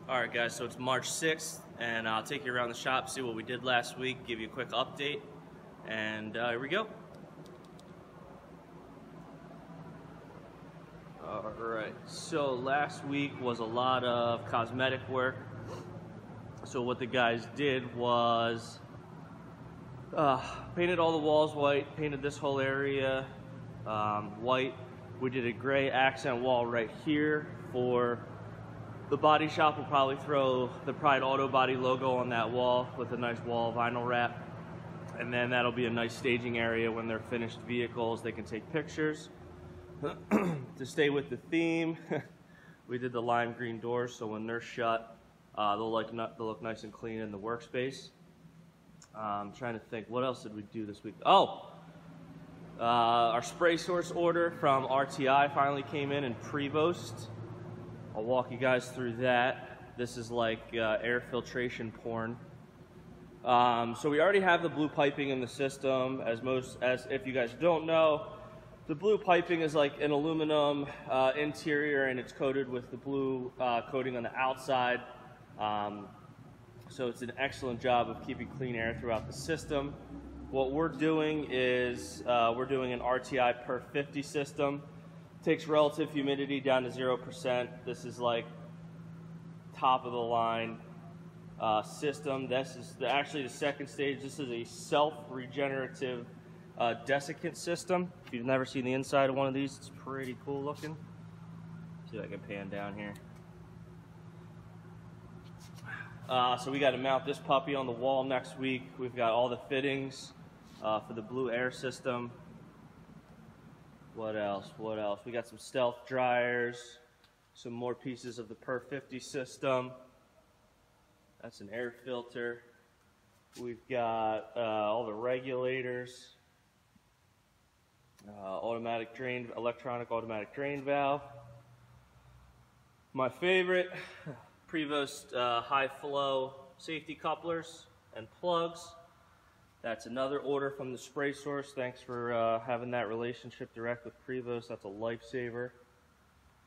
Alright guys, so it's March 6th, and I'll take you around the shop, see what we did last week, give you a quick update, and here we go. Alright, so last week was a lot of cosmetic work. So what the guys did was painted all the walls white, painted this whole area white. We did a gray accent wall right here. For the body shop, we'll probably throw the Pride Auto Body logo on that wall with a nice wall vinyl wrap. And then that'll be a nice staging area when they're finished vehicles. They can take pictures. To stay with the theme, we did the lime green doors, so when they're shut, they'll look nice and clean in the workspace. I'm trying to think, what else did we do this week? Oh! Our spray source order from RTI finally came in Prevost. I'll walk you guys through that. This is like air filtration porn. So we already have the blue piping in the system. As if you guys don't know, the blue piping is like an aluminum interior, and it's coated with the blue coating on the outside. So it's an excellent job of keeping clean air throughout the system. What we're doing is we're doing an RTI Perf 50 system. Takes relative humidity down to 0%. This is like top of the line system. This is actually the second stage. This is a self-regenerative desiccant system. If you've never seen the inside of one of these, it's pretty cool looking. See if I can pan down here. So we got to mount this puppy on the wall next week. We've got all the fittings for the blue air system. What else? What else? We got some stealth dryers, some more pieces of the Perf 50 system. That's an air filter. We've got all the regulators, electronic automatic drain valve. My favorite, Prevost high flow safety couplers and plugs. That's another order from the spray source. Thanks for having that relationship direct with Prevost. That's a lifesaver.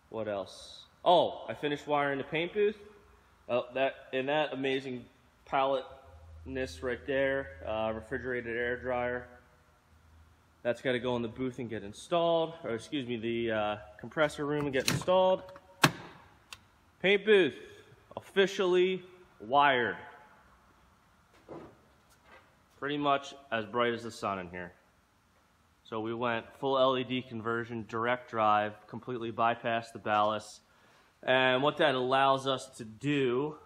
What else? Oh, I finished wiring the paint booth. That amazing palletness right there, refrigerated air dryer. That's got to go in the booth and get installed, or excuse me, the compressor room and get installed. Paint booth officially wired. Pretty much as bright as the sun in here. So we went full LED conversion, direct drive, completely bypassed the ballast. And what that allows us to do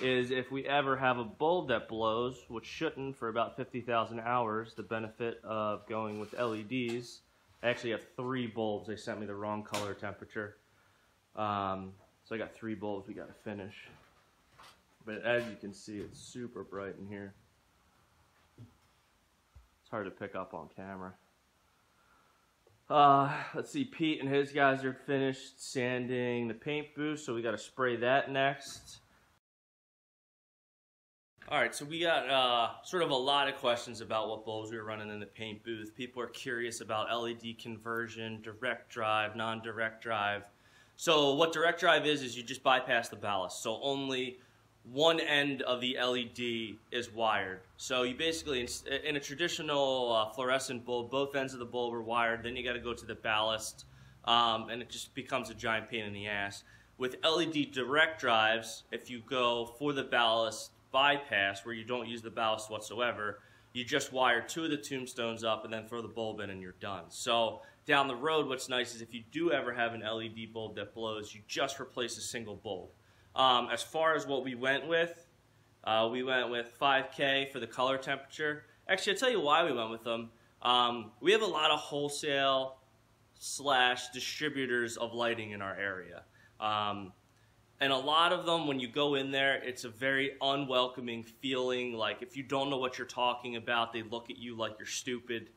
is if we ever have a bulb that blows, which shouldn't for about 50,000 hours, the benefit of going with LEDs. I actually have 3 bulbs. They sent me the wrong color temperature. So I got 3 bulbs we got to finish. But as you can see, it's super bright in here. It's hard to pick up on camera. Let's see, Pete and his guys are finished sanding the paint booth, so we got to spray that next. Alright, so we got sort of a lot of questions about what bulbs we were running in the paint booth. People are curious about LED conversion, direct drive, non-direct drive. So what direct drive is you just bypass the ballast. So only one end of the LED is wired. So you basically, in a traditional fluorescent bulb, both ends of the bulb are wired. Then you got to go to the ballast, and it just becomes a giant pain in the ass. With LED direct drives, if you go for the ballast bypass, where you don't use the ballast whatsoever, you just wire 2 of the tombstones up and then throw the bulb in and you're done. So down the road, what's nice is if you do ever have an LED bulb that blows, you just replace a single bulb. As far as what we went with 5K for the color temperature. Actually, I'll tell you why we went with them. We have a lot of wholesale / distributors of lighting in our area. And a lot of them, when you go in there, it's a very unwelcoming feeling. Like if you don't know what you're talking about, they look at you like you're stupid.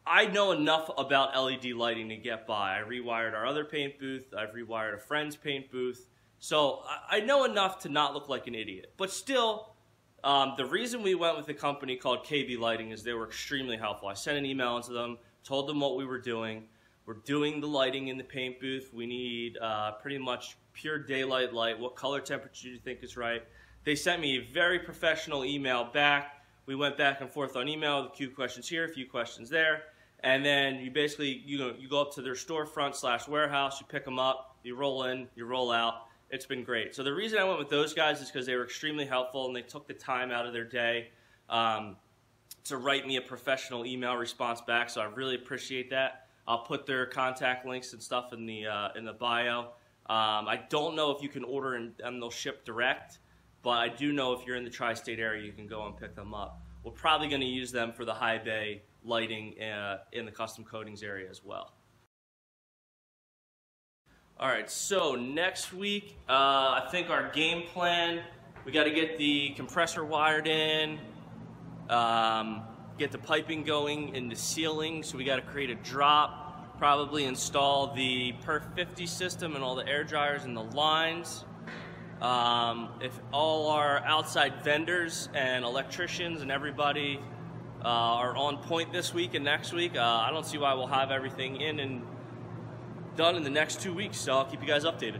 I know enough about LED lighting to get by. I rewired our other paint booth. I've rewired a friend's paint booth. So I know enough to not look like an idiot. But still, the reason we went with a company called KB Lighting is they were extremely helpful. I sent an email to them, told them what we were doing. We're doing the lighting in the paint booth. We need pretty much pure daylight light. What color temperature do you think is right? They sent me a very professional email back. We went back and forth on email, a few questions here, a few questions there. And then you basically, you go up to their storefront / warehouse, you pick them up, you roll in, you roll out. It's been great. So the reason I went with those guys is because they were extremely helpful and they took the time out of their day to write me a professional email response back. So I really appreciate that. I'll put their contact links and stuff in the bio. I don't know if you can order and they'll ship direct, but I do know if you're in the tri-state area, you can go and pick them up. We're probably going to use them for the high bay lighting in the custom Koatingz area as well. All right, so next week, I think our game plan, we got to get the compressor wired in, get the piping going in the ceiling, so we got to create a drop, probably install the Perf 50 system and all the air dryers and the lines. If all our outside vendors and electricians and everybody are on point this week and next week, I don't see why we'll have everything in and done in the next 2 weeks, so I'll keep you guys updated.